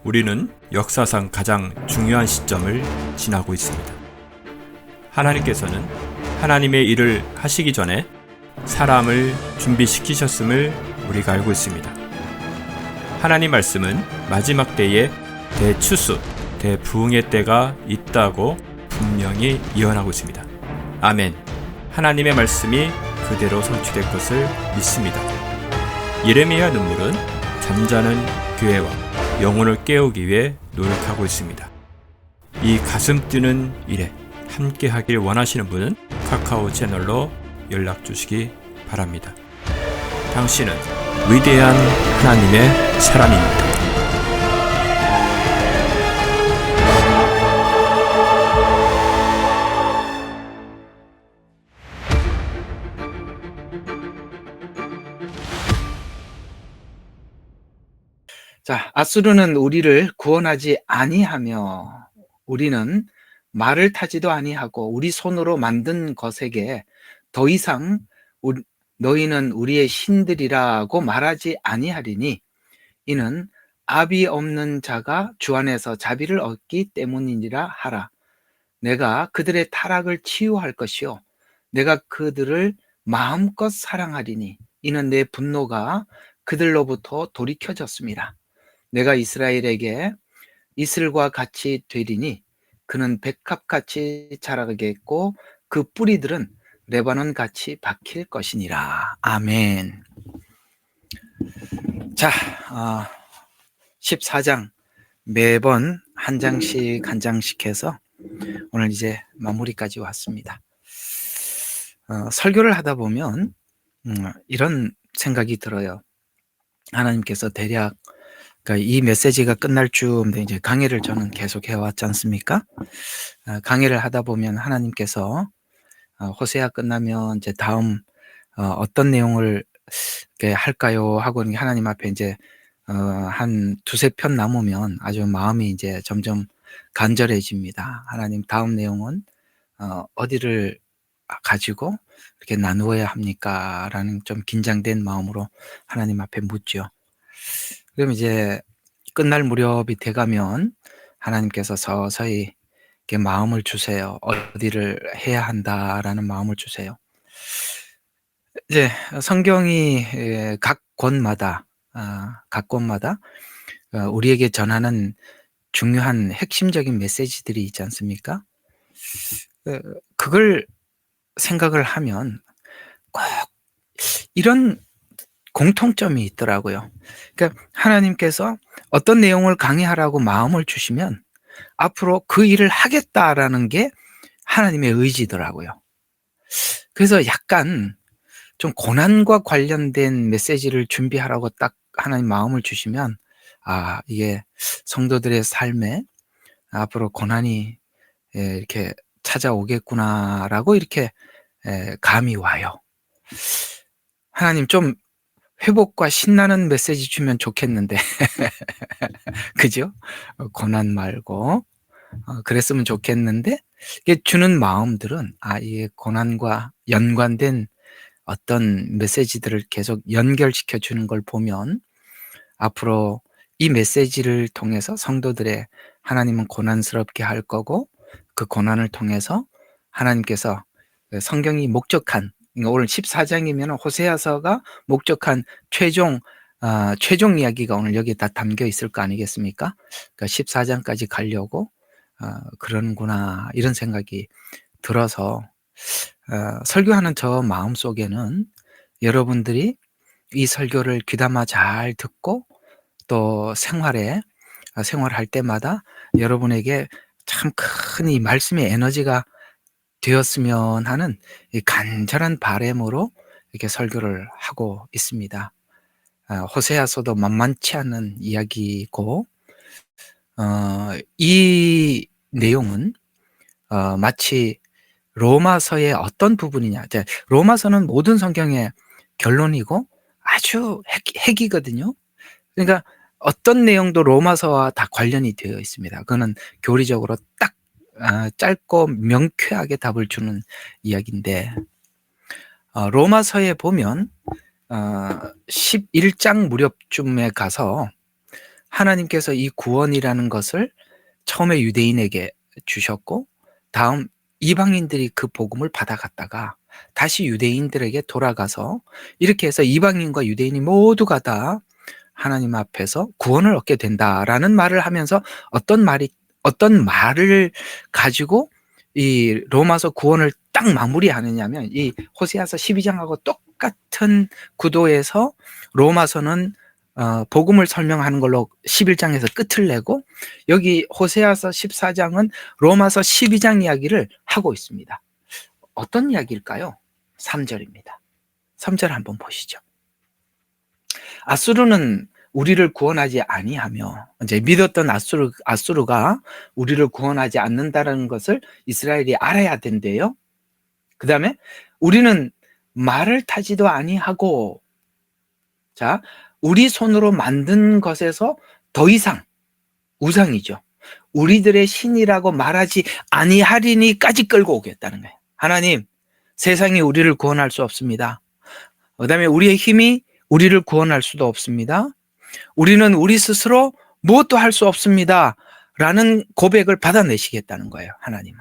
우리는 역사상 가장 중요한 시점을 지나고 있습니다. 하나님께서는 하나님의 일을 하시기 전에 사람을 준비시키셨음을 우리가 알고 있습니다. 하나님 말씀은 마지막 때에 대추수, 대부흥의 때가 있다고 분명히 예언하고 있습니다. 아멘. 하나님의 말씀이 그대로 성취될 것을 믿습니다. 예레미야 눈물은 잠자는 교회와 영혼을 깨우기 위해 노력하고 있습니다. 이 가슴 뛰는 일에 함께 하길 원하시는 분은 카카오 채널로 연락 주시기 바랍니다. 당신은 위대한 하나님의 사람입니다. 자, 아수르는 우리를 구원하지 아니하며 우리는 말을 타지도 아니하고 우리 손으로 만든 것에게 더 이상 너희는 우리의 신들이라고 말하지 아니하리니 이는 압이 없는 자가 주 안에서 자비를 얻기 때문이니라 하라. 내가 그들의 타락을 치유할 것이요 내가 그들을 마음껏 사랑하리니 이는 내 분노가 그들로부터 돌이켜졌습니다. 내가 이스라엘에게 이슬과 같이 되리니 그는 백합같이 자라겠고 그 뿌리들은 레바논같이 박힐 것이니라. 아멘. 자, 14장 매번 한 장씩 한 장씩 해서 오늘 이제 마무리까지 왔습니다. 설교를 하다 보면 이런 생각이 들어요. 하나님께서 대략 그러니까 이 메시지가 끝날 쯤 이제 강의를 저는 계속 해왔지 않습니까? 강의를 하다 보면 하나님께서 호세아 끝나면 이제 다음 어떤 내용을 할까요? 하고 하나님 앞에 이제 한 두세 편 남으면 아주 마음이 이제 점점 간절해집니다. 하나님 다음 내용은 어디를 가지고 이렇게 나누어야 합니까? 라는 좀 긴장된 마음으로 하나님 앞에 묻죠. 그럼 이제 끝날 무렵이 돼가면 하나님께서 서서히 이렇게 마음을 주세요. 어디를 해야 한다라는 마음을 주세요. 이제 성경이 각 권마다 우리에게 전하는 중요한 핵심적인 메시지들이 있지 않습니까? 그걸 생각을 하면 꼭 이런 공통점이 있더라고요. 그러니까 하나님께서 어떤 내용을 강의하라고 마음을 주시면 앞으로 그 일을 하겠다라는 게 하나님의 의지더라고요. 그래서 약간 좀 고난과 관련된 메시지를 준비하라고 딱 하나님 마음을 주시면 이게 성도들의 삶에 앞으로 고난이 이렇게 찾아오겠구나라고 이렇게 감이 와요. 하나님 좀 회복과 신나는 메시지 주면 좋겠는데 그죠? 고난 말고 그랬으면 좋겠는데 이게 주는 마음들은 이게 고난과 연관된 어떤 메시지들을 계속 연결시켜 주는 걸 보면 앞으로 이 메시지를 통해서 성도들의 하나님은 고난스럽게 할 거고 그 고난을 통해서 하나님께서 성경이 목적한 오늘 14장이면 호세아서가 목적한 최종 이야기가 오늘 여기에 다 담겨 있을 거 아니겠습니까? 그러니까 14장까지 가려고 그러는구나 이런 생각이 들어서 설교하는 저 마음속에는 여러분들이 이 설교를 귀담아 잘 듣고 또 생활할 때마다 여러분에게 참 큰 이 말씀의 에너지가 되었으면 하는 이 간절한 바람으로 이렇게 설교를 하고 있습니다. 호세아서도 만만치 않은 이야기고 이 내용은 마치 로마서의 어떤 부분이냐. 로마서는 모든 성경의 결론이고 아주 핵이거든요. 그러니까 어떤 내용도 로마서와 다 관련이 되어 있습니다. 그거는 교리적으로 딱 짧고 명쾌하게 답을 주는 이야기인데 로마서에 보면 11장 무렵쯤에 가서 하나님께서 이 구원이라는 것을 처음에 유대인에게 주셨고 다음 이방인들이 그 복음을 받아갔다가 다시 유대인들에게 돌아가서 이렇게 해서 이방인과 유대인이 모두가 다 하나님 앞에서 구원을 얻게 된다라는 말을 하면서 어떤 말을 가지고 이 로마서 구원을 딱 마무리하느냐면 이 호세아서 12장하고 똑같은 구도에서 로마서는 복음을 설명하는 걸로 11장에서 끝을 내고 여기 호세아서 14장은 로마서 12장 이야기를 하고 있습니다. 어떤 이야기일까요? 3절입니다. 3절 한번 보시죠. 아수르는 우리를 구원하지 아니하며 이제 믿었던 아수르가 우리를 구원하지 않는다는 것을 이스라엘이 알아야 된대요. 그 다음에 우리는 말을 타지도 아니하고 자 우리 손으로 만든 것에서 더 이상 우상이죠. 우리들의 신이라고 말하지 아니하리니까지 끌고 오겠다는 거예요. 하나님, 세상이 우리를 구원할 수 없습니다. 그 다음에 우리의 힘이 우리를 구원할 수도 없습니다. 우리는 우리 스스로 무엇도 할 수 없습니다. 라는 고백을 받아내시겠다는 거예요. 하나님은.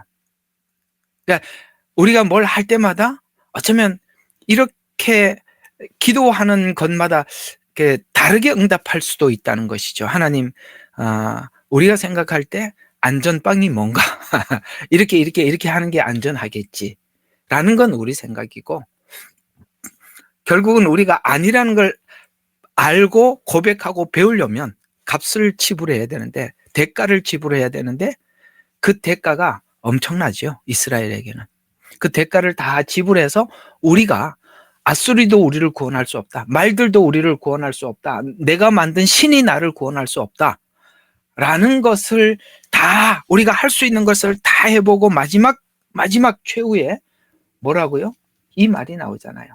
그러니까 우리가 뭘 할 때마다 어쩌면 이렇게 기도하는 것마다 다르게 응답할 수도 있다는 것이죠. 하나님, 우리가 생각할 때 안전빵이 뭔가 이렇게 하는 게 안전하겠지 라는 건 우리 생각이고 결국은 우리가 아니라는 걸 알고 고백하고 배우려면 값을 지불해야 되는데 대가를 지불해야 되는데 그 대가가 엄청나죠. 이스라엘에게는. 그 대가를 다 지불해서 우리가 아수리도 우리를 구원할 수 없다. 말들도 우리를 구원할 수 없다. 내가 만든 신이 나를 구원할 수 없다. 라는 것을 다 우리가 할 수 있는 것을 다 해보고 마지막 최후에 뭐라고요? 이 말이 나오잖아요.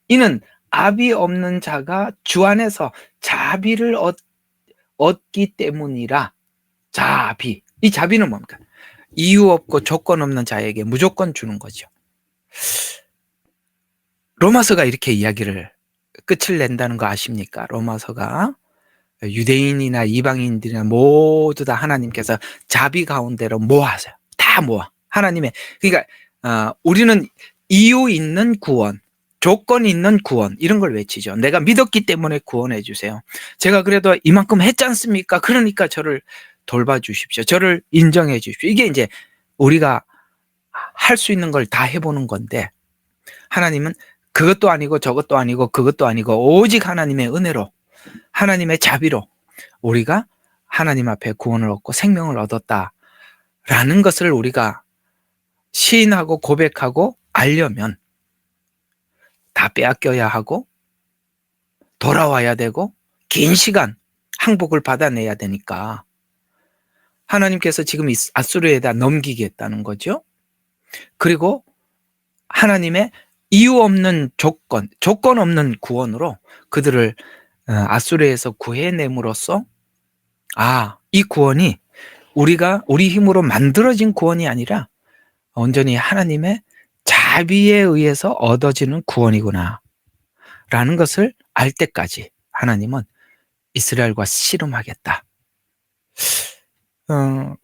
이는 압이 없는 자가 주 안에서 자비를 얻기 때문이라. 자비. 이 자비는 뭡니까? 이유 없고 조건 없는 자에게 무조건 주는 거죠. 로마서가 이렇게 이야기를 끝을 낸다는 거 아십니까? 로마서가 유대인이나 이방인들이나 모두 다 하나님께서 자비 가운데로 모아서요. 다 모아. 하나님의 그러니까 우리는 이유 있는 구원, 조건 있는 구원 이런 걸 외치죠. 내가 믿었기 때문에 구원해 주세요. 제가 그래도 이만큼 했지 않습니까? 그러니까 저를 돌봐주십시오. 저를 인정해 주십시오. 이게 이제 우리가 할 수 있는 걸 다 해보는 건데 하나님은 그것도 아니고 저것도 아니고 그것도 아니고 오직 하나님의 은혜로 하나님의 자비로 우리가 하나님 앞에 구원을 얻고 생명을 얻었다라는 것을 우리가 시인하고 고백하고 알려면 다 빼앗겨야 하고 돌아와야 되고 긴 시간 항복을 받아내야 되니까 하나님께서 지금 아수르에다 넘기겠다는 거죠. 그리고 하나님의 이유 없는 조건 없는 구원으로 그들을 아수르에서 구해냄으로써 이 구원이 우리 힘으로 만들어진 구원이 아니라 온전히 하나님의 자비에 의해서 얻어지는 구원이구나 라는 것을 알 때까지 하나님은 이스라엘과 씨름하겠다.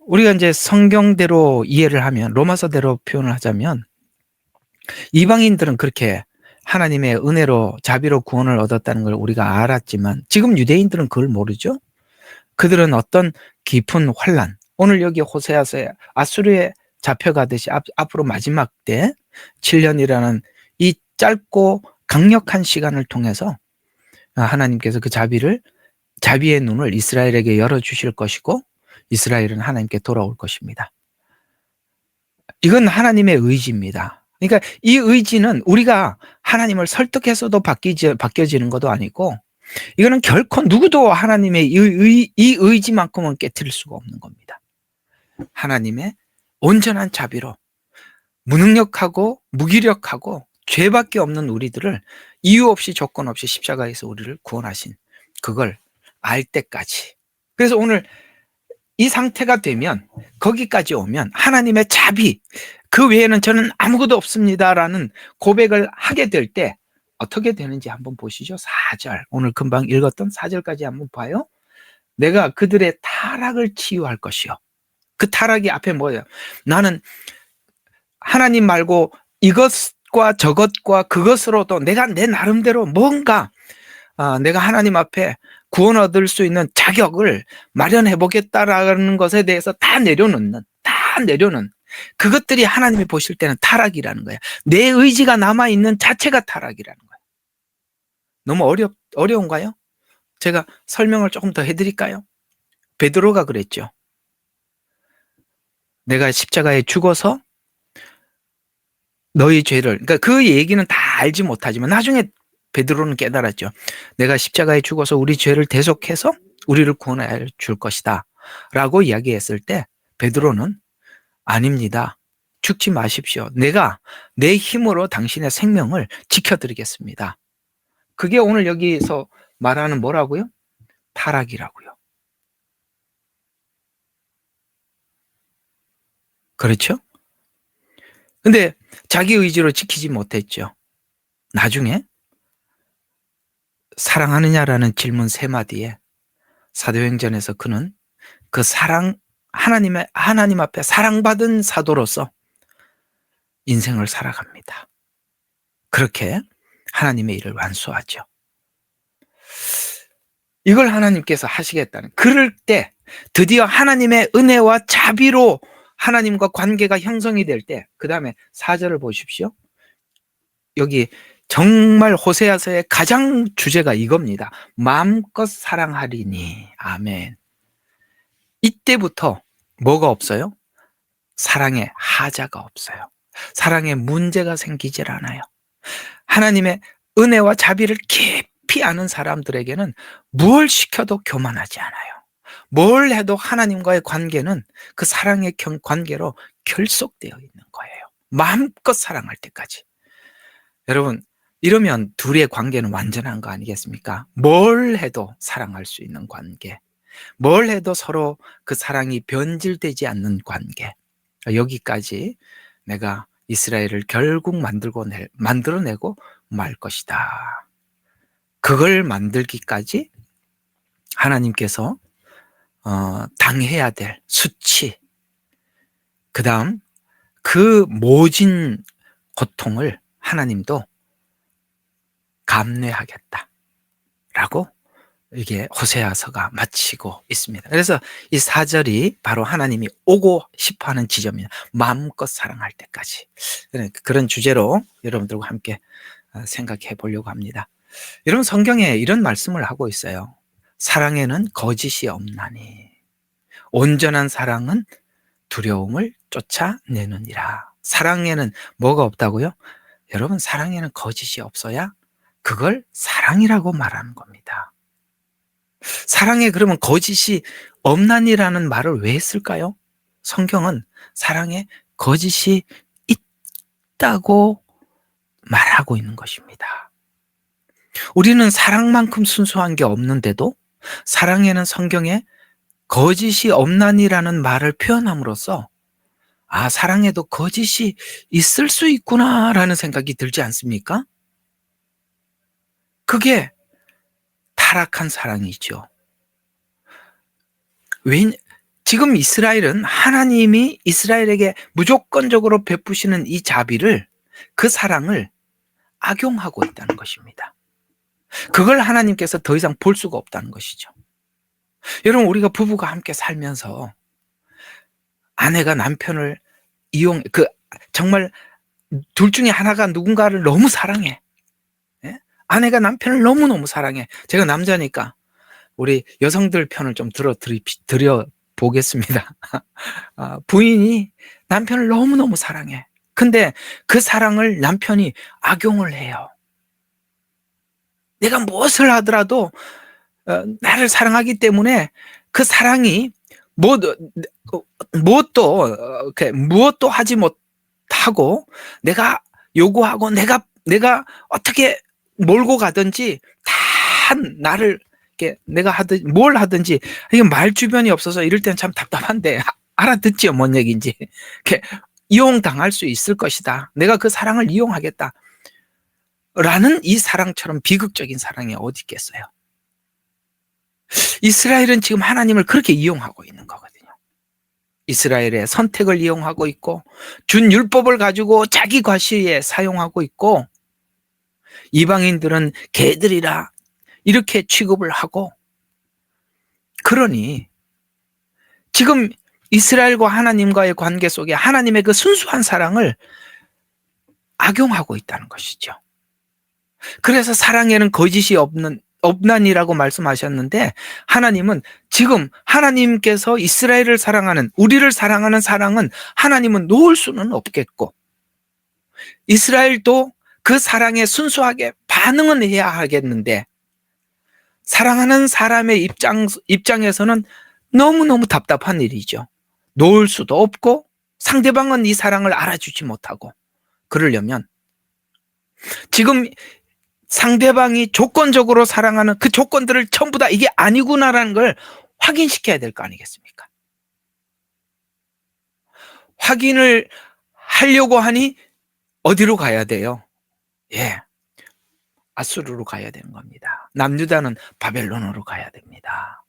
우리가 이제 성경대로 이해를 하면 로마서대로 표현을 하자면 이방인들은 그렇게 하나님의 은혜로 자비로 구원을 얻었다는 걸 우리가 알았지만 지금 유대인들은 그걸 모르죠. 그들은 어떤 깊은 환난, 오늘 여기 호세아서에 아수르에 잡혀가듯이 앞으로 마지막 때 7년이라는 이 짧고 강력한 시간을 통해서 하나님께서 그 자비의 눈을 이스라엘에게 열어주실 것이고 이스라엘은 하나님께 돌아올 것입니다. 이건 하나님의 의지입니다. 그러니까 이 의지는 우리가 하나님을 설득해서도 바뀌어지는 것도 아니고 이거는 결코 누구도 하나님의 이 의지만큼은 깨트릴 수가 없는 겁니다. 하나님의 온전한 자비로 무능력하고 무기력하고 죄밖에 없는 우리들을 이유 없이 조건 없이 십자가에서 우리를 구원하신 그걸 알 때까지. 그래서 오늘 이 상태가 되면 거기까지 오면 하나님의 자비 그 외에는 저는 아무것도 없습니다라는 고백을 하게 될 때 어떻게 되는지 한번 보시죠. 4절 오늘 금방 읽었던 4절까지 한번 봐요. 내가 그들의 타락을 치유할 것이요. 그 타락이 앞에 뭐예요? 나는 하나님 말고 이것과 저것과 그것으로도 내가 내 나름대로 뭔가 내가 하나님 앞에 구원 얻을 수 있는 자격을 마련해 보겠다라는 것에 대해서 다 내려놓는 그것들이 하나님이 보실 때는 타락이라는 거예요. 내 의지가 남아있는 자체가 타락이라는 거예요. 너무 어려운가요? 제가 설명을 조금 더 해드릴까요? 베드로가 그랬죠. 내가 십자가에 죽어서 너희 죄를, 그러니까 그 얘기는 다 알지 못하지만 나중에 베드로는 깨달았죠. 내가 십자가에 죽어서 우리 죄를 대속해서 우리를 구원해 줄 것이다 라고 이야기했을 때 베드로는 아닙니다. 죽지 마십시오. 내가 내 힘으로 당신의 생명을 지켜드리겠습니다. 그게 오늘 여기서 말하는 뭐라고요? 타락이라고요. 그렇죠? 근데 자기 의지로 지키지 못했죠. 나중에 사랑하느냐라는 질문 3마디에 사도행전에서 그는 그 하나님 앞에 사랑받은 사도로서 인생을 살아갑니다. 그렇게 하나님의 일을 완수하죠. 이걸 하나님께서 하시겠다는, 그럴 때 드디어 하나님의 은혜와 자비로 하나님과 관계가 형성이 될 때, 그 다음에 4절을 보십시오. 여기 정말 호세아서의 가장 주제가 이겁니다. 마음껏 사랑하리니. 아멘. 이때부터 뭐가 없어요? 사랑에 하자가 없어요. 사랑에 문제가 생기질 않아요. 하나님의 은혜와 자비를 깊이 아는 사람들에게는 뭘 시켜도 교만하지 않아요. 뭘 해도 하나님과의 관계는 그 사랑의 관계로 결속되어 있는 거예요. 마음껏 사랑할 때까지. 여러분, 이러면 둘의 관계는 완전한 거 아니겠습니까? 뭘 해도 사랑할 수 있는 관계. 뭘 해도 서로 그 사랑이 변질되지 않는 관계. 여기까지 내가 이스라엘을 결국 만들어내고 말 것이다. 그걸 만들기까지 하나님께서 당해야 될 수치, 그 다음 그 모진 고통을 하나님도 감내하겠다라고 이게 호세아서가 마치고 있습니다. 그래서 이 4절이 바로 하나님이 오고 싶어하는 지점이에요. 마음껏 사랑할 때까지. 그런 주제로 여러분들과 함께 생각해 보려고 합니다. 여러분, 성경에 이런 말씀을 하고 있어요. 사랑에는 거짓이 없나니 온전한 사랑은 두려움을 쫓아내느니라. 사랑에는 뭐가 없다고요? 여러분, 사랑에는 거짓이 없어야 그걸 사랑이라고 말하는 겁니다. 사랑에 그러면 거짓이 없나니라는 말을 왜 했을까요? 성경은 사랑에 거짓이 있다고 말하고 있는 것입니다. 우리는 사랑만큼 순수한 게 없는데도 사랑에는 성경에 거짓이 없나니라는 말을 표현함으로써 사랑에도 거짓이 있을 수 있구나라는 생각이 들지 않습니까? 그게 타락한 사랑이죠. 지금 이스라엘은 하나님이 이스라엘에게 무조건적으로 베푸시는 이 자비를, 그 사랑을 악용하고 있다는 것입니다. 그걸 하나님께서 더 이상 볼 수가 없다는 것이죠. 여러분, 우리가 부부가 함께 살면서 아내가 남편을 정말 둘 중에 하나가 누군가를 너무 사랑해. 아내가 남편을 너무너무 사랑해. 제가 남자니까 우리 여성들 편을 좀 드려보겠습니다. 부인이 남편을 너무너무 사랑해. 근데 그 사랑을 남편이 악용을 해요. 내가 무엇을 하더라도 나를 사랑하기 때문에 그 사랑이 무엇도 하지 못하고 내가 요구하고 내가 어떻게 몰고 가든지 다 나를 내가 뭘 하든지, 이게 말 주변이 없어서 이럴 때는 참 답답한데 알아듣지요, 뭔 얘기인지. 이용당할 수 있을 것이다. 내가 그 사랑을 이용하겠다. 라는 이 사랑처럼 비극적인 사랑이 어디 있겠어요? 이스라엘은 지금 하나님을 그렇게 이용하고 있는 거거든요. 이스라엘의 선택을 이용하고 있고 준 율법을 가지고 자기 과시에 사용하고 있고 이방인들은 개들이라 이렇게 취급을 하고 그러니 지금 이스라엘과 하나님과의 관계 속에 하나님의 그 순수한 사랑을 악용하고 있다는 것이죠. 그래서 사랑에는 거짓이 없나니라고 말씀하셨는데 하나님은 지금 하나님께서 이스라엘을 사랑하는 우리를 사랑하는 사랑은 하나님은 놓을 수는 없겠고 이스라엘도 그 사랑에 순수하게 반응은 해야 하겠는데 사랑하는 사람의 입장에서는 너무너무 답답한 일이죠. 놓을 수도 없고 상대방은 이 사랑을 알아주지 못하고 그러려면 지금 상대방이 조건적으로 사랑하는 그 조건들을 전부 다 이게 아니구나라는 걸 확인시켜야 될 거 아니겠습니까? 확인을 하려고 하니 어디로 가야 돼요? 예, 아수르로 가야 되는 겁니다. 남유다는 바벨론으로 가야 됩니다.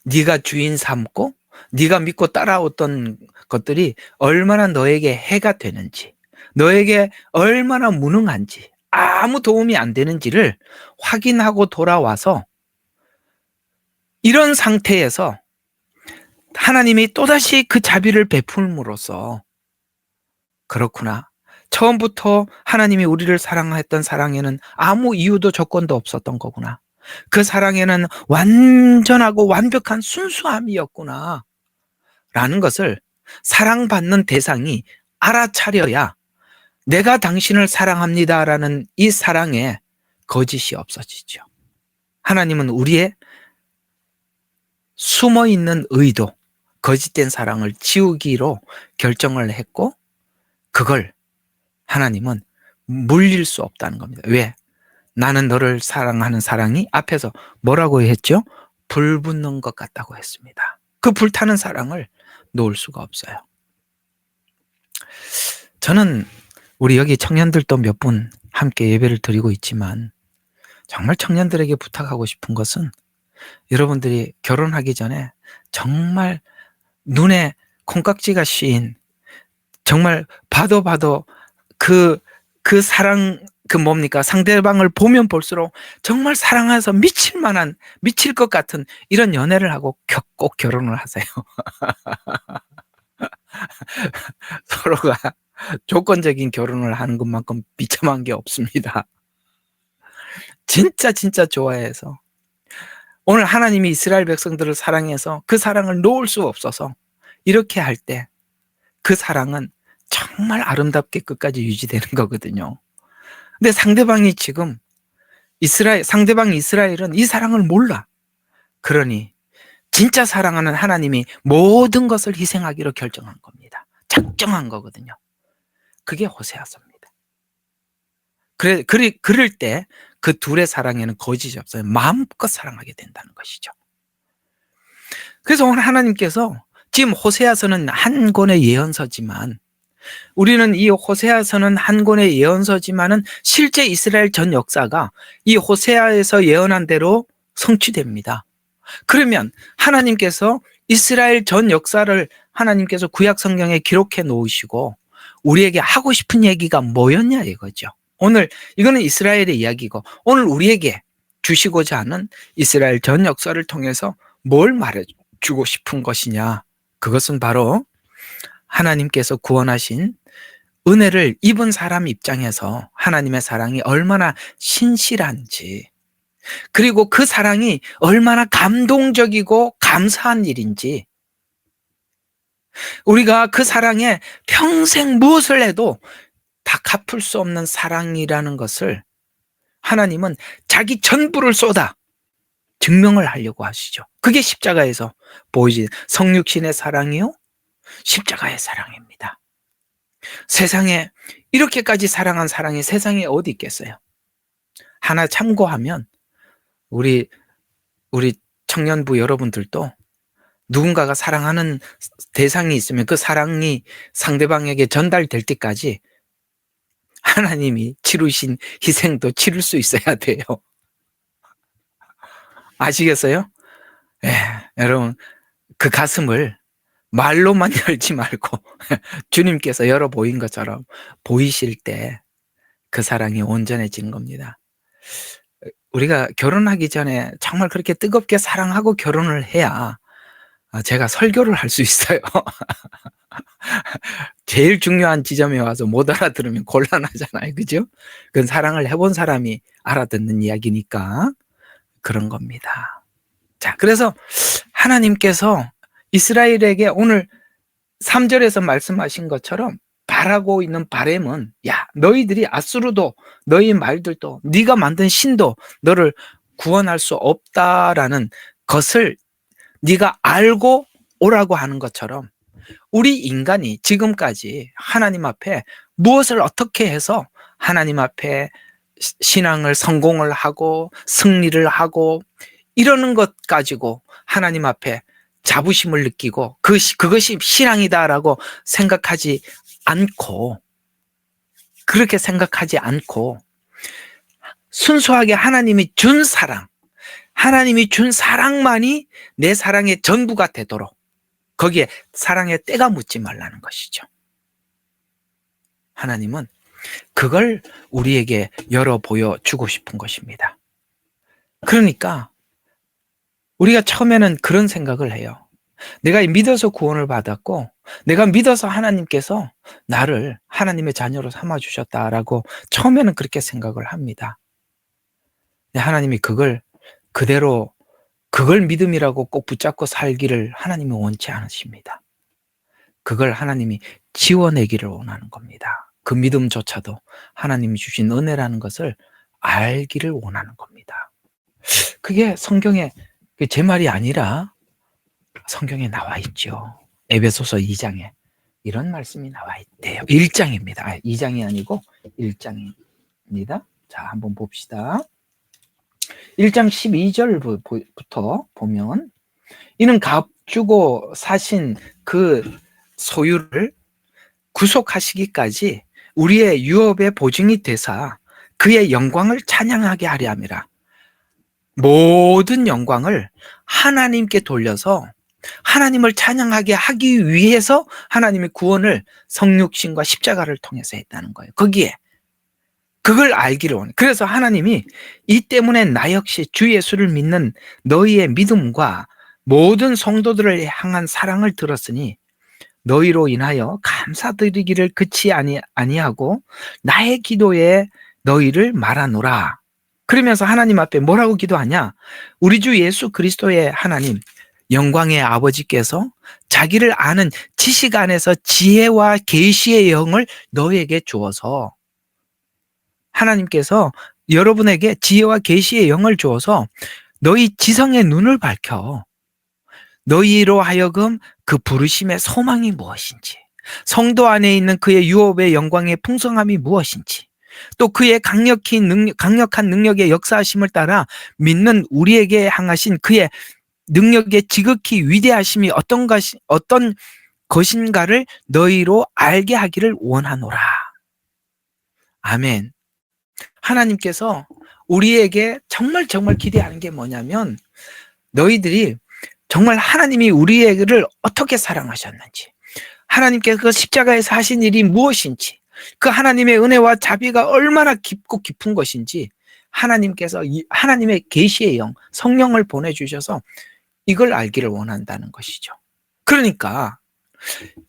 네가 주인 삼고 네가 믿고 따라왔던 것들이 얼마나 너에게 해가 되는지 너에게 얼마나 무능한지 아무 도움이 안 되는지를 확인하고 돌아와서 이런 상태에서 하나님이 또다시 그 자비를 베풀므로써 그렇구나. 처음부터 하나님이 우리를 사랑했던 사랑에는 아무 이유도 조건도 없었던 거구나. 그 사랑에는 완전하고 완벽한 순수함이었구나. 라는 것을 사랑받는 대상이 알아차려야 내가 당신을 사랑합니다라는 이 사랑에 거짓이 없어지죠. 하나님은 우리의 숨어있는 의도, 거짓된 사랑을 지우기로 결정을 했고 그걸 하나님은 물릴 수 없다는 겁니다. 왜? 나는 너를 사랑하는 사랑이 앞에서 뭐라고 했죠? 불 붙는 것 같다고 했습니다. 그 불타는 사랑을 놓을 수가 없어요. 저는 우리 여기 청년들도 몇 분 함께 예배를 드리고 있지만 정말 청년들에게 부탁하고 싶은 것은 여러분들이 결혼하기 전에 정말 눈에 콩깍지가 씌인 정말 봐도 그 사랑 뭡니까? 상대방을 보면 볼수록 정말 사랑해서 미칠 것 같은 이런 연애를 하고 꼭 결혼을 하세요. 서로가 조건적인 결혼을 하는 것만큼 비참한 게 없습니다. 진짜 좋아해서 오늘 하나님이 이스라엘 백성들을 사랑해서 그 사랑을 놓을 수 없어서 이렇게 할 때 그 사랑은 정말 아름답게 끝까지 유지되는 거거든요. 근데 상대방이 지금 상대방 이스라엘은 이 사랑을 몰라. 그러니 진짜 사랑하는 하나님이 모든 것을 희생하기로 결정한 겁니다. 작정한 거거든요. 그게 호세아서입니다. 그럴 때 그 둘의 사랑에는 거짓이 없어요. 마음껏 사랑하게 된다는 것이죠. 그래서 오늘 하나님께서 지금 호세아서는 한 권의 예언서지만 우리는 이 호세아서는 한 권의 예언서지만은 실제 이스라엘 전 역사가 이 호세아에서 예언한 대로 성취됩니다. 그러면 하나님께서 이스라엘 전 역사를 하나님께서 구약 성경에 기록해 놓으시고 우리에게 하고 싶은 얘기가 뭐였냐 이거죠. 오늘 이거는 이스라엘의 이야기고 오늘 우리에게 주시고자 하는 이스라엘 전 역사를 통해서 뭘 말해주고 싶은 것이냐. 그것은 바로 하나님께서 구원하신 은혜를 입은 사람 입장에서 하나님의 사랑이 얼마나 신실한지 그리고 그 사랑이 얼마나 감동적이고 감사한 일인지 우리가 그 사랑에 평생 무엇을 해도 다 갚을 수 없는 사랑이라는 것을 하나님은 자기 전부를 쏟아 증명을 하려고 하시죠. 그게 십자가에서 보이지 성육신의 사랑이요 십자가의 사랑입니다. 세상에 이렇게까지 사랑한 사랑이 세상에 어디 있겠어요? 하나 참고하면 우리 청년부 여러분들도 누군가가 사랑하는 대상이 있으면 그 사랑이 상대방에게 전달될 때까지 하나님이 치르신 희생도 치를 수 있어야 돼요. 아시겠어요? 예, 여러분, 그 가슴을 말로만 열지 말고 주님께서 열어 보인 것처럼 보이실 때 그 사랑이 온전해지는 겁니다. 우리가 결혼하기 전에 정말 그렇게 뜨겁게 사랑하고 결혼을 해야 제가 설교를 할 수 있어요. 제일 중요한 지점에 와서 못 알아들으면 곤란하잖아요. 그죠? 그건 사랑을 해본 사람이 알아듣는 이야기니까 그런 겁니다. 자, 그래서 하나님께서 이스라엘에게 오늘 3절에서 말씀하신 것처럼 바라고 있는 바람은, 야, 너희들이 아수르도 너희 말들도 네가 만든 신도 너를 구원할 수 없다라는 것을 네가 알고 오라고 하는 것처럼 우리 인간이 지금까지 하나님 앞에 무엇을 어떻게 해서 하나님 앞에 신앙을 성공을 하고 승리를 하고 이러는 것 가지고 하나님 앞에 자부심을 느끼고 그것이 신앙이다라고 생각하지 않고, 그렇게 생각하지 않고 순수하게 하나님이 준 사랑, 하나님이 준 사랑만이 내 사랑의 전부가 되도록 거기에 사랑의 때가 묻지 말라는 것이죠. 하나님은 그걸 우리에게 열어 보여주고 싶은 것입니다. 그러니까 우리가 처음에는 그런 생각을 해요. 내가 믿어서 구원을 받았고 내가 믿어서 하나님께서 나를 하나님의 자녀로 삼아주셨다라고 처음에는 그렇게 생각을 합니다. 근데 하나님이 그걸 그대로 그걸 믿음이라고 꼭 붙잡고 살기를 하나님이 원치 않으십니다. 그걸 하나님이 지워내기를 원하는 겁니다. 그 믿음조차도 하나님이 주신 은혜라는 것을 알기를 원하는 겁니다. 그게 성경에 제 말이 아니라 성경에 나와 있죠. 에베소서 2장에 이런 말씀이 나와 있대요. 1장입니다. 2장이 아니고 1장입니다. 자, 한번 봅시다. 1장 12절부터 보면, 이는 값주고 사신 그 소유를 구속하시기까지 우리의 유업의 보증이 되사 그의 영광을 찬양하게 하려 함이라. 모든 영광을 하나님께 돌려서 하나님을 찬양하게 하기 위해서 하나님의 구원을 성육신과 십자가를 통해서 했다는 거예요. 거기에 그걸 알기를 원해. 그래서 하나님이 이 때문에 나 역시 주 예수를 믿는 너희의 믿음과 모든 성도들을 향한 사랑을 들었으니 너희로 인하여 감사드리기를 그치 아니하고 나의 기도에 너희를 말하노라. 그러면서 하나님 앞에 뭐라고 기도하냐? 우리 주 예수 그리스도의 하나님, 영광의 아버지께서 자기를 아는 지식 안에서 지혜와 계시의 영을 너희에게 주어서, 하나님께서 여러분에게 지혜와 계시의 영을 주어서 너희 지성의 눈을 밝혀 너희로 하여금 그 부르심의 소망이 무엇인지, 성도 안에 있는 그의 유업의 영광의 풍성함이 무엇인지, 또 그의 강력한 능력의 역사하심을 따라 믿는 우리에게 향하신 그의 능력의 지극히 위대하심이 어떤 것인가를 너희로 알게 하기를 원하노라. 아멘. 하나님께서 우리에게 정말 기대하는 게 뭐냐면, 너희들이 정말 하나님이 우리를 어떻게 사랑하셨는지, 하나님께서 그 십자가에서 하신 일이 무엇인지, 그 하나님의 은혜와 자비가 얼마나 깊고 깊은 것인지, 하나님께서 하나님의 계시의 영, 성령을 보내주셔서 이걸 알기를 원한다는 것이죠. 그러니까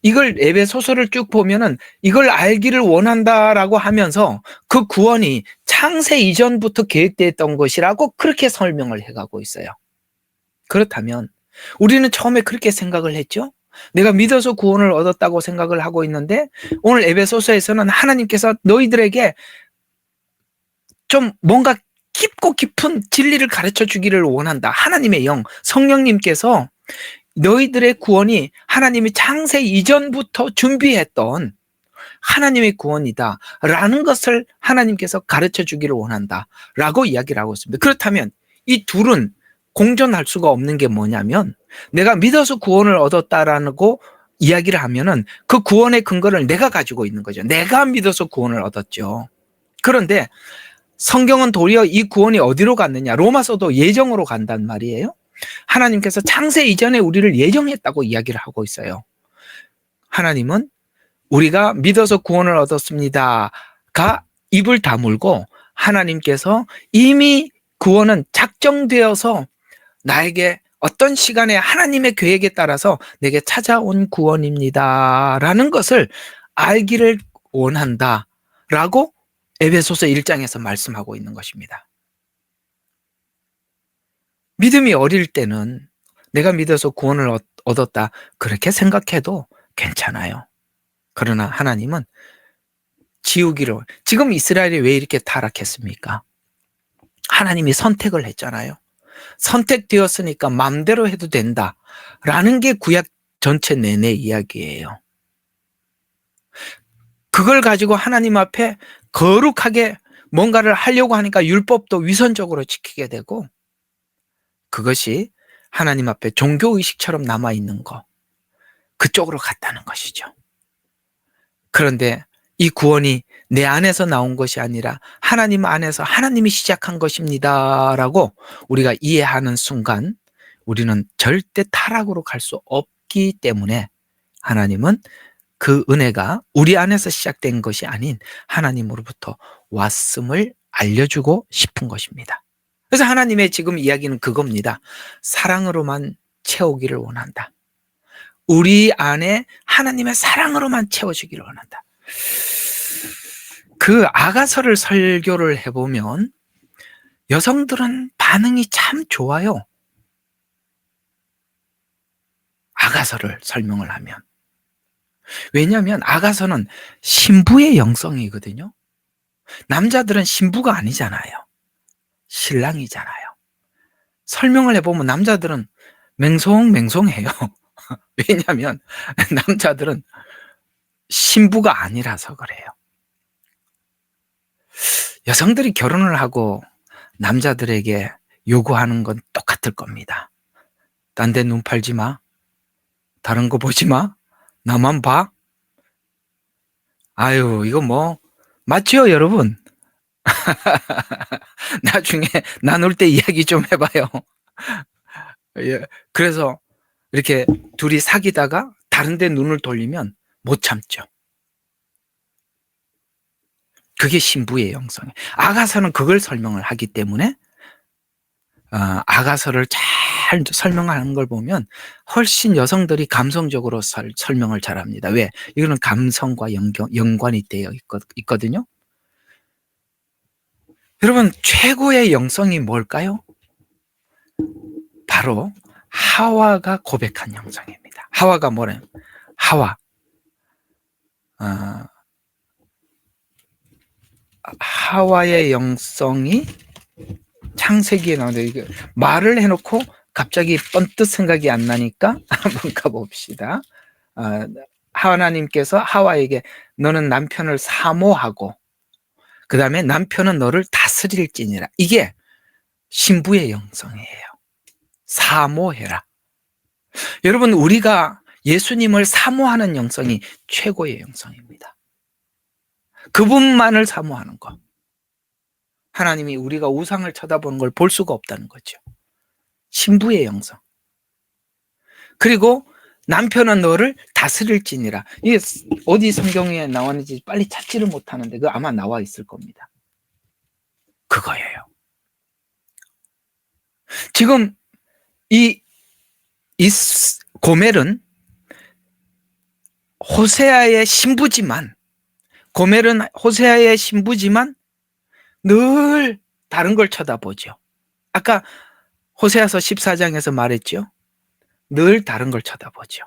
이걸 에베소서를 쭉 보면은 이걸 알기를 원한다라고 하면서 그 구원이 창세 이전부터 계획되었던 것이라고 그렇게 설명을 해가고 있어요. 그렇다면 우리는 처음에 그렇게 생각을 했죠. 내가 믿어서 구원을 얻었다고 생각을 하고 있는데, 오늘 에베소서에서는 하나님께서 너희들에게 좀 뭔가 깊고 깊은 진리를 가르쳐 주기를 원한다. 하나님의 영, 성령님께서 너희들의 구원이 하나님이 창세 이전부터 준비했던 하나님의 구원이다 라는 것을 하나님께서 가르쳐 주기를 원한다 라고 이야기를 하고 있습니다. 그렇다면 이 둘은 공존할 수가 없는 게 뭐냐면, 내가 믿어서 구원을 얻었다라고 이야기를 하면은 그 구원의 근거를 내가 가지고 있는 거죠. 내가 믿어서 구원을 얻었죠. 그런데 성경은 도리어 이 구원이 어디로 갔느냐? 로마서도 예정으로 간단 말이에요. 하나님께서 창세 이전에 우리를 예정했다고 이야기를 하고 있어요. 하나님은 우리가 믿어서 구원을 얻었습니다가 입을 다물고 하나님께서 이미 구원은 작정되어서 나에게 어떤 시간에 하나님의 계획에 따라서 내게 찾아온 구원입니다라는 것을 알기를 원한다라고 에베소서 1장에서 말씀하고 있는 것입니다. 믿음이 어릴 때는 내가 믿어서 구원을 얻었다 그렇게 생각해도 괜찮아요. 그러나 하나님은 지우기로, 지금 이스라엘이 왜 이렇게 타락했습니까? 하나님이 선택을 했잖아요. 선택되었으니까 마음대로 해도 된다라는 게 구약 전체 내내 이야기예요. 그걸 가지고 하나님 앞에 거룩하게 뭔가를 하려고 하니까 율법도 위선적으로 지키게 되고, 그것이 하나님 앞에 종교의식처럼 남아있는 거, 그쪽으로 갔다는 것이죠. 그런데 이 구원이 내 안에서 나온 것이 아니라 하나님 안에서 하나님이 시작한 것입니다라고 우리가 이해하는 순간 우리는 절대 타락으로 갈 수 없기 때문에 하나님은 그 은혜가 우리 안에서 시작된 것이 아닌 하나님으로부터 왔음을 알려주고 싶은 것입니다. 그래서 하나님의 지금 이야기는 그겁니다. 사랑으로만 채우기를 원한다. 우리 안에 하나님의 사랑으로만 채워주기를 원한다. 그 아가서를 설교를 해보면 여성들은 반응이 참 좋아요. 아가서를 설명을 하면. 왜냐하면 아가서는 신부의 영성이거든요. 남자들은 신부가 아니잖아요. 신랑이잖아요. 설명을 해보면 남자들은 맹송맹송해요. 왜냐하면 남자들은 신부가 아니라서 그래요. 여성들이 결혼을 하고 남자들에게 요구하는 건 똑같을 겁니다. 딴 데 눈 팔지 마. 다른 거 보지 마. 나만 봐. 아유, 이거 뭐 맞죠, 여러분? 나중에 나눌 때 이야기 좀 해봐요. 예, 그래서 이렇게 둘이 사귀다가 다른 데 눈을 돌리면 못 참죠. 그게 신부의 영성이에요. 아가서는 그걸 설명을 하기 때문에 아가서를 잘 설명하는 걸 보면 훨씬 여성들이 감성적으로 설명을 잘합니다. 왜? 이거는 감성과 연관이 되어 있거든요. 여러분, 최고의 영성이 뭘까요? 바로 하와가 고백한 영성입니다. 하와가 뭐래요? 하와의 영성이 창세기에 나오는데, 이게 말을 해놓고 갑자기 번뜩 생각이 안 나니까 한번 가봅시다. 하나님께서 하와에게 너는 남편을 사모하고 그 다음에 남편은 너를 다스릴지니라. 이게 신부의 영성이에요. 사모해라. 여러분, 우리가 예수님을 사모하는 영성이 최고의 영성입니다. 그분만을 사모하는 것. 하나님이 우리가 우상을 쳐다보는 걸 볼 수가 없다는 거죠. 신부의 영성. 그리고 남편은 너를 다스릴지니라. 이게 어디 성경에 나왔는지 빨리 찾지를 못하는데 그거 아마 나와 있을 겁니다. 그거예요. 지금 이 고멜은 호세아의 신부지만, 늘 다른 걸 쳐다보죠. 아까 호세아서 14장에서 말했죠. 늘 다른 걸 쳐다보죠.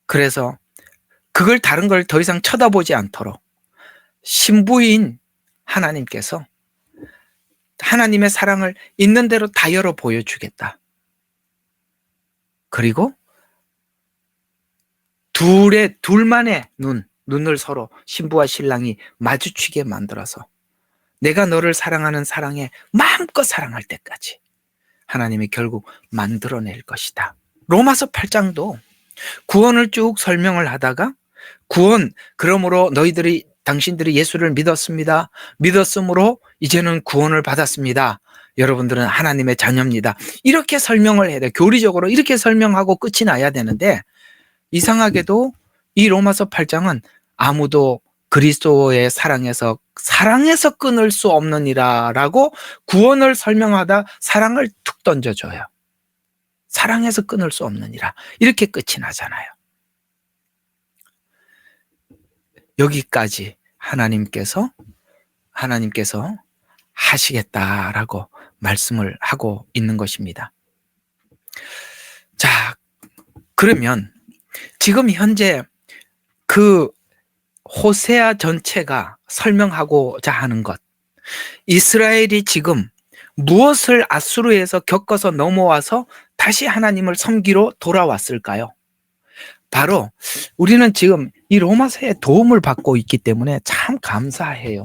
그래서 그걸 다른 걸 더 이상 쳐다보지 않도록 신부인 하나님께서 하나님의 사랑을 있는 대로 다 열어 보여주겠다. 그리고 둘만의 눈을 서로 신부와 신랑이 마주치게 만들어서 내가 너를 사랑하는 사랑에 마음껏 사랑할 때까지 하나님이 결국 만들어낼 것이다. 로마서 8장도 구원을 쭉 설명을 하다가 구원, 그러므로 너희들이 당신들이 예수를 믿었습니다. 믿었으므로 이제는 구원을 받았습니다. 여러분들은 하나님의 자녀입니다. 이렇게 설명을 해야 돼. 교리적으로 이렇게 설명하고 끝이 나야 되는데, 이상하게도 이 로마서 8장은 아무도 그리스도의 사랑에서 끊을 수 없느니라라고 구원을 설명하다 사랑을 툭 던져줘요. 사랑에서 끊을 수 없느니라. 이렇게 끝이 나잖아요. 여기까지 하나님께서 하시겠다라고 말씀을 하고 있는 것입니다. 자, 그러면 지금 현재 그 호세아 전체가 설명하고자 하는 것, 이스라엘이 지금 무엇을 아수르에서 겪어서 넘어와서 다시 하나님을 섬기러 돌아왔을까요? 바로 우리는 지금 이 로마서의 도움을 받고 있기 때문에 참 감사해요.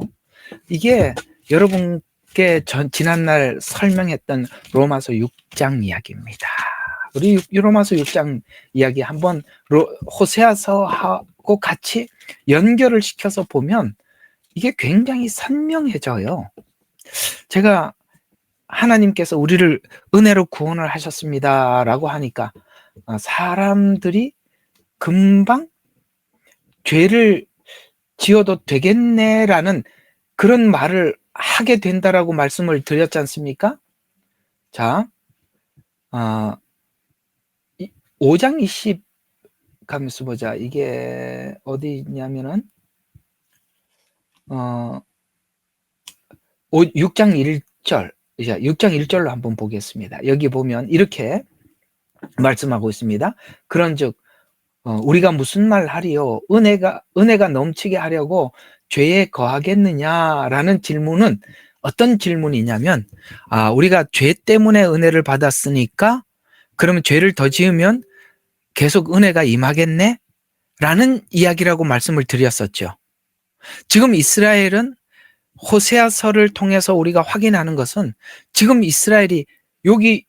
이게 여러분께 지난날 설명했던 로마서 6장 이야기입니다. 우리 로마서 6장 이야기 한번 호세아서하고 같이 연결을 시켜서 보면 이게 굉장히 선명해져요. 제가 하나님께서 우리를 은혜로 구원을 하셨습니다라고 하니까 사람들이 금방 죄를 지어도 되겠네라는 그런 말을 하게 된다라고 말씀을 드렸지 않습니까? 자, 5장 20 가면서 보자. 이게 어디 있냐면은 6장 1절, 6장 1절로 한번 보겠습니다. 여기 보면 이렇게 말씀하고 있습니다. 그런즉 우리가 무슨 말 하리요? 은혜가 넘치게 하려고 죄에 거하겠느냐라는 질문은 어떤 질문이냐면, 우리가 죄 때문에 은혜를 받았으니까 그러면 죄를 더 지으면 계속 은혜가 임하겠네? 라는 이야기라고 말씀을 드렸었죠. 지금 이스라엘은 호세아서를 통해서 우리가 확인하는 것은 지금 이스라엘이 여기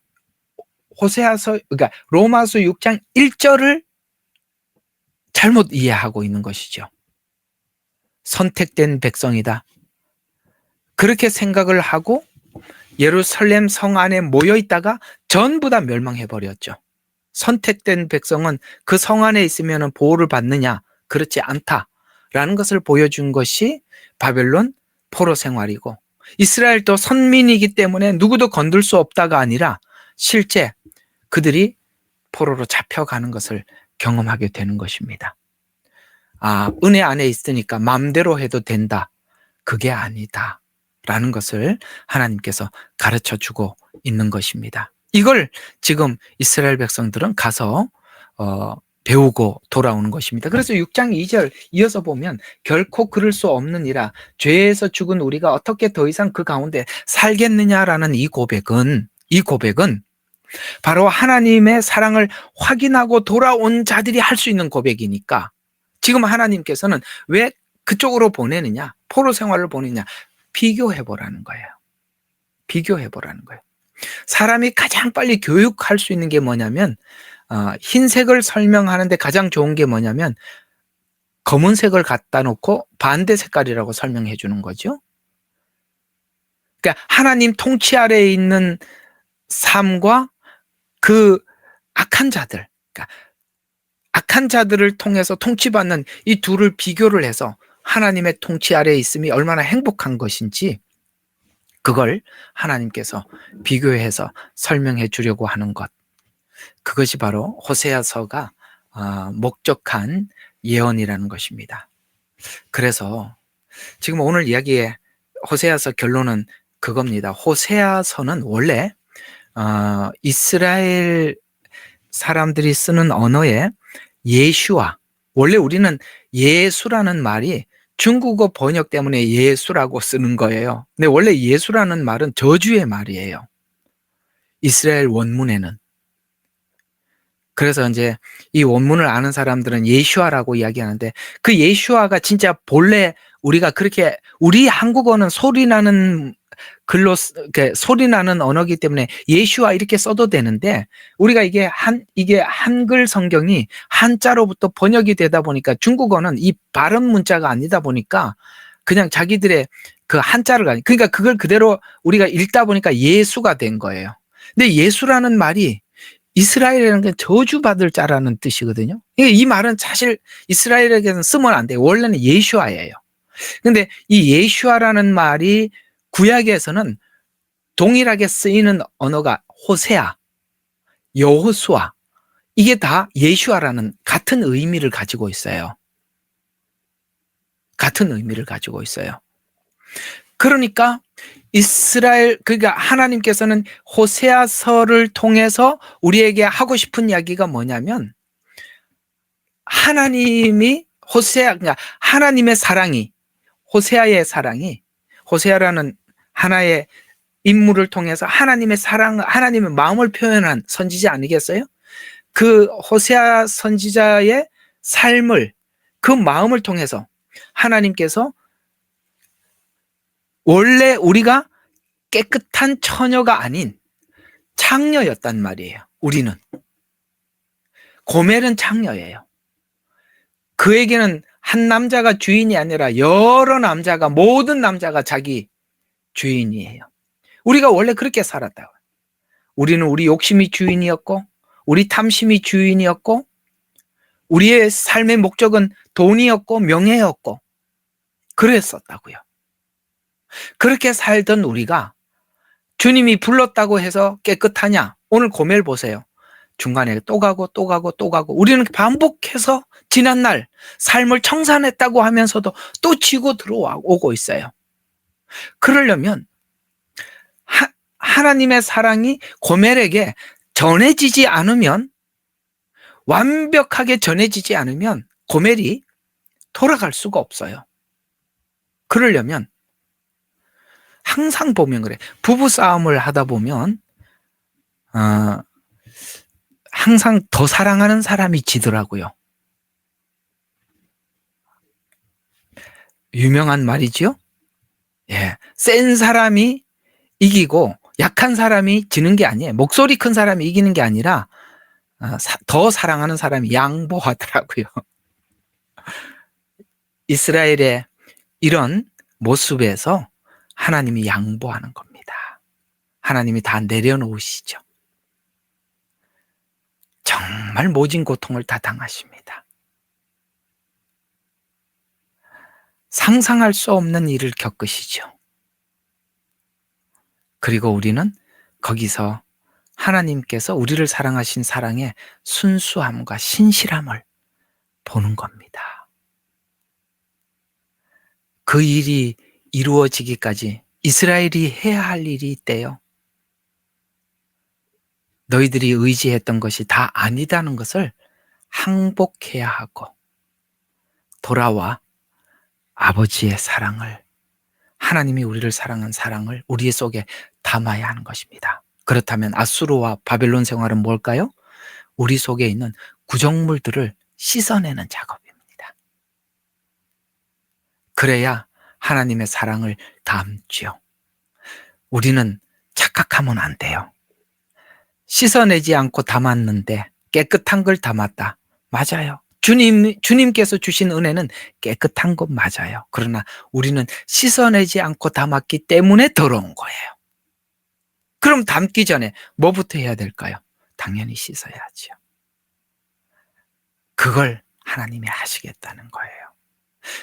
그러니까 로마서 6장 1절을 잘못 이해하고 있는 것이죠. 선택된 백성이다. 그렇게 생각을 하고 예루살렘 성 안에 모여 있다가 전부 다 멸망해버렸죠. 선택된 백성은 그 성 안에 있으면 보호를 받느냐? 그렇지 않다라는 것을 보여준 것이 바벨론 포로 생활이고, 이스라엘도 선민이기 때문에 누구도 건들 수 없다가 아니라 실제 그들이 포로로 잡혀가는 것을 경험하게 되는 것입니다. 은혜 안에 있으니까 마음대로 해도 된다. 그게 아니다. 라는 것을 하나님께서 가르쳐 주고 있는 것입니다. 이걸 지금 이스라엘 백성들은 가서 배우고 돌아오는 것입니다. 그래서 6장 2절 이어서 보면 결코 그럴 수 없느니라. 죄에서 죽은 우리가 어떻게 더 이상 그 가운데 살겠느냐라는 이 고백은 바로 하나님의 사랑을 확인하고 돌아온 자들이 할 수 있는 고백이니까, 지금 하나님께서는 왜 그쪽으로 보내느냐, 포로 생활을 보내느냐, 비교해보라는 거예요. 비교해보라는 거예요. 사람이 가장 빨리 교육할 수 있는 게 뭐냐면, 흰색을 설명하는데 가장 좋은 게 뭐냐면 검은색을 갖다 놓고 반대 색깔이라고 설명해 주는 거죠. 그러니까 하나님 통치 아래에 있는 삶과 그 악한 자들, 그러니까 악한 자들을 통해서 통치받는 이 둘을 비교를 해서 하나님의 통치 아래에 있음이 얼마나 행복한 것인지 그걸 하나님께서 비교해서 설명해 주려고 하는 것, 그것이 바로 호세아서가 목적한 예언이라는 것입니다. 그래서 지금 오늘 이야기의 호세아서 결론은 그겁니다. 호세아서는 원래 이스라엘 사람들이 쓰는 언어에 예슈아, 원래 우리는 예수라는 말이 중국어 번역 때문에 예수라고 쓰는 거예요. 근데 원래 예수라는 말은 저주의 말이에요. 이스라엘 원문에는. 그래서 이제 이 원문을 아는 사람들은 예슈아라고 이야기하는데, 그 예슈아가 진짜 본래 우리가 그렇게, 우리 한국어는 소리 나는 글로 소리 나는 언어기 때문에 예슈아 이렇게 써도 되는데, 우리가 이게 한글 성경이 한자로부터 번역이 되다 보니까 중국어는 이 발음 문자가 아니다 보니까 그냥 자기들의 그 한자를 그러니까 그걸 그대로 우리가 읽다 보니까 예수가 된 거예요. 근데 예수라는 말이 이스라엘이라는 게 저주받을 자라는 뜻이거든요. 이 말은 사실 이스라엘에게는 쓰면 안 돼요. 원래는 예슈아예요. 근데 이 예슈아라는 말이 구약에서는 동일하게 쓰이는 언어가 호세아, 여호수아, 이게 다 예슈아라는 같은 의미를 가지고 있어요. 같은 의미를 가지고 있어요. 그러니까 그러니까 하나님께서는 호세아서를 통해서 우리에게 하고 싶은 이야기가 뭐냐면, 그러니까 하나님의 사랑이, 호세아의 사랑이, 호세아라는 하나의 인물을 통해서 하나님의 사랑, 하나님의 마음을 표현한 선지자 아니겠어요? 그 호세아 선지자의 삶을, 그 마음을 통해서 하나님께서 원래 우리가 깨끗한 처녀가 아닌 창녀였단 말이에요. 우리는. 고멜은 창녀예요. 그에게는 한 남자가 주인이 아니라 여러 남자가, 모든 남자가 자기 주인이에요. 우리가 원래 그렇게 살았다고요. 우리는 우리 욕심이 주인이었고, 우리 탐심이 주인이었고, 우리의 삶의 목적은 돈이었고 명예였고 그랬었다고요. 그렇게 살던 우리가 주님이 불렀다고 해서 깨끗하냐? 오늘 고멜 보세요. 중간에 또 가고 또 가고 또 가고, 우리는 반복해서 지난날 삶을 청산했다고 하면서도 또 치고 들어오고 있어요. 그러려면 하나님의 사랑이 고멜에게 전해지지 않으면, 완벽하게 전해지지 않으면 고멜이 돌아갈 수가 없어요. 그러려면 항상 보면 그래. 부부싸움을 하다 보면 항상 더 사랑하는 사람이 지더라고요. 유명한 말이죠. 예, 센 사람이 이기고 약한 사람이 지는 게 아니에요. 목소리 큰 사람이 이기는 게 아니라 더 사랑하는 사람이 양보하더라고요. 이스라엘의 이런 모습에서 하나님이 양보하는 겁니다. 하나님이 다 내려놓으시죠. 정말 모진 고통을 다 당하십니다. 상상할 수 없는 일을 겪으시죠. 그리고 우리는 거기서 하나님께서 우리를 사랑하신 사랑의 순수함과 신실함을 보는 겁니다. 그 일이 이루어지기까지 이스라엘이 해야 할 일이 있대요. 너희들이 의지했던 것이 다 아니다는 것을 항복해야 하고, 돌아와 아버지의 사랑을, 하나님이 우리를 사랑한 사랑을 우리 속에 담아야 하는 것입니다. 그렇다면 아수르와 바벨론 생활은 뭘까요? 우리 속에 있는 구정물들을 씻어내는 작업입니다. 그래야 하나님의 사랑을 담지요. 우리는 착각하면 안 돼요. 씻어내지 않고 담았는데 깨끗한 걸 담았다. 맞아요. 주님께서 주신 은혜는 깨끗한 것 맞아요. 그러나 우리는 씻어내지 않고 담았기 때문에 더러운 거예요. 그럼 담기 전에 뭐부터 해야 될까요? 당연히 씻어야지요. 그걸 하나님이 하시겠다는 거예요.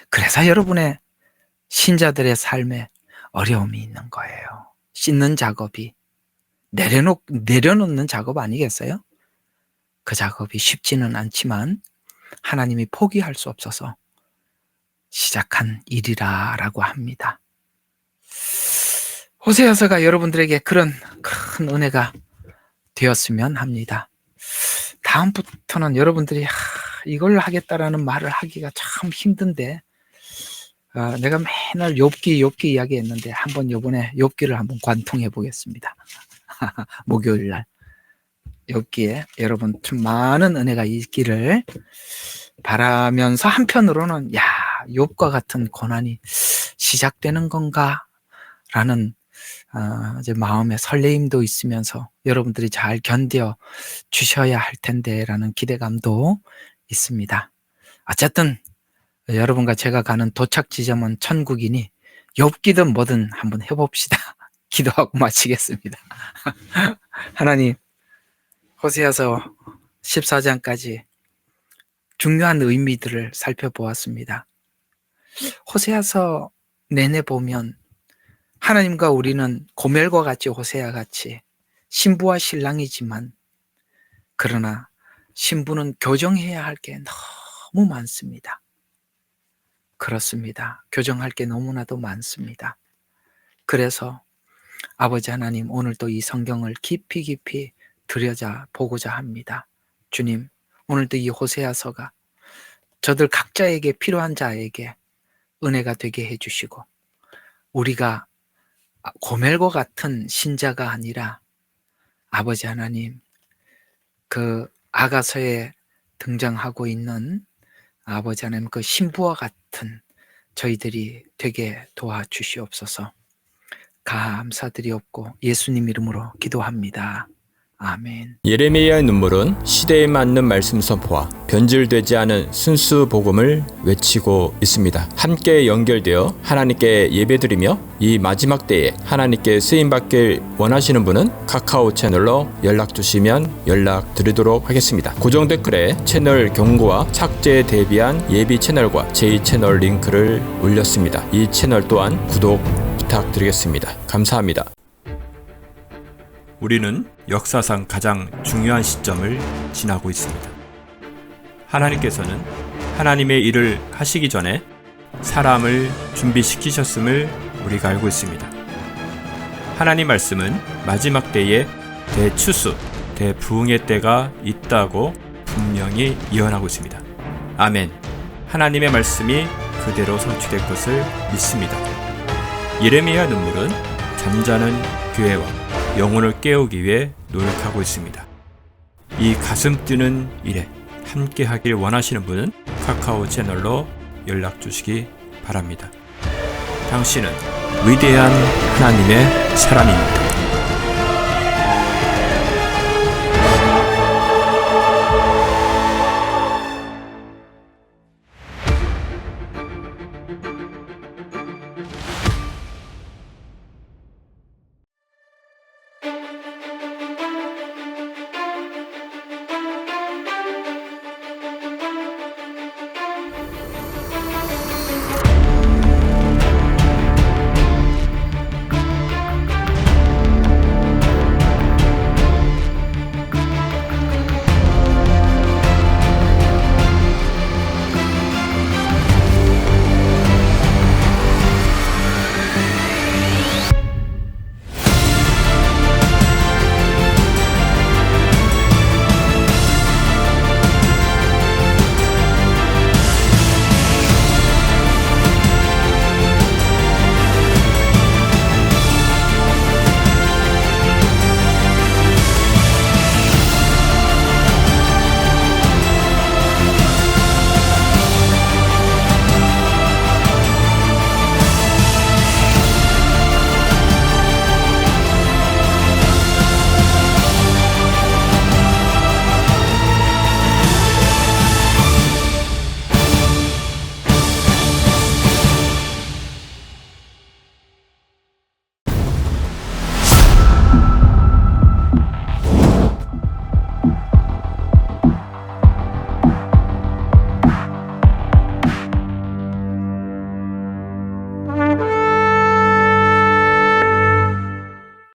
그래서 여러분의 신자들의 삶에 어려움이 있는 거예요. 씻는 작업이, 내려놓는 작업 아니겠어요? 그 작업이 쉽지는 않지만 하나님이 포기할 수 없어서 시작한 일이라고 합니다. 호세아서가 여러분들에게 그런 큰 은혜가 되었으면 합니다. 다음부터는 여러분들이 이걸 하겠다라는 말을 하기가 참 힘든데, 내가 맨날 욥기 이야기했는데 한번 요번에 욥기를 한번 관통해 보겠습니다. 목요일 날 욥기에 여러분 좀 많은 은혜가 있기를 바라면서, 한편으로는 욥과 같은 고난이 시작되는 건가 라는 이제 마음의 설레임도 있으면서 여러분들이 잘 견뎌 주셔야 할 텐데라는 기대감도 있습니다. 어쨌든 여러분과 제가 가는 도착 지점은 천국이니 욥기든 뭐든 한번 해봅시다. 기도하고 마치겠습니다. 하나님, 호세아서 14장까지 중요한 의미들을 살펴보았습니다. 호세아서 내내 보면 하나님과 우리는 고멜과 같이 호세아 같이 신부와 신랑이지만 그러나 신부는 교정해야 할 게 너무 많습니다. 그렇습니다. 교정할 게 너무나도 많습니다. 그래서 아버지 하나님, 오늘도 이 성경을 깊이 들여다보고자 합니다. 주님, 오늘도 이 호세아서가 저들 각자에게 필요한 자에게 은혜가 되게 해주시고 우리가 고멜과 같은 신자가 아니라 아버지 하나님, 그 아가서에 등장하고 있는 아버지 하나님 그 신부와 같은 저희들이 되게 도와주시옵소서. 감사드리옵고 예수님 이름으로 기도합니다. 아멘. 예레미야의 눈물은 시대에 맞는 말씀 선포와 변질되지 않은 순수 복음을 외치고 있습니다. 함께 연결되어 하나님께 예배드리며 이 마지막 때에 하나님께 쓰임받길 원하시는 분은 카카오 채널로 연락 주시면 연락드리도록 하겠습니다. 고정 댓글에 채널 경고와 삭제에 대비한 예비 채널과 제2채널 링크를 올렸습니다. 이 채널 또한 구독 부탁드리겠습니다. 감사합니다. 우리는 역사상 가장 중요한 시점을 지나고 있습니다. 하나님께서는 하나님의 일을 하시기 전에 사람을 준비시키셨음을 우리가 알고 있습니다. 하나님 말씀은 마지막 때에 대추수, 대부흥의 때가 있다고 분명히 예언하고 있습니다. 아멘. 하나님의 말씀이 그대로 성취될 것을 믿습니다. 예레미야 눈물은 잠자는 교회와 영혼을 깨우기 위해 노력하고 있습니다. 이 가슴 뛰는 일에 함께 하길 원하시는 분은 카카오 채널로 연락 주시기 바랍니다. 당신은 위대한 하나님의 사람입니다.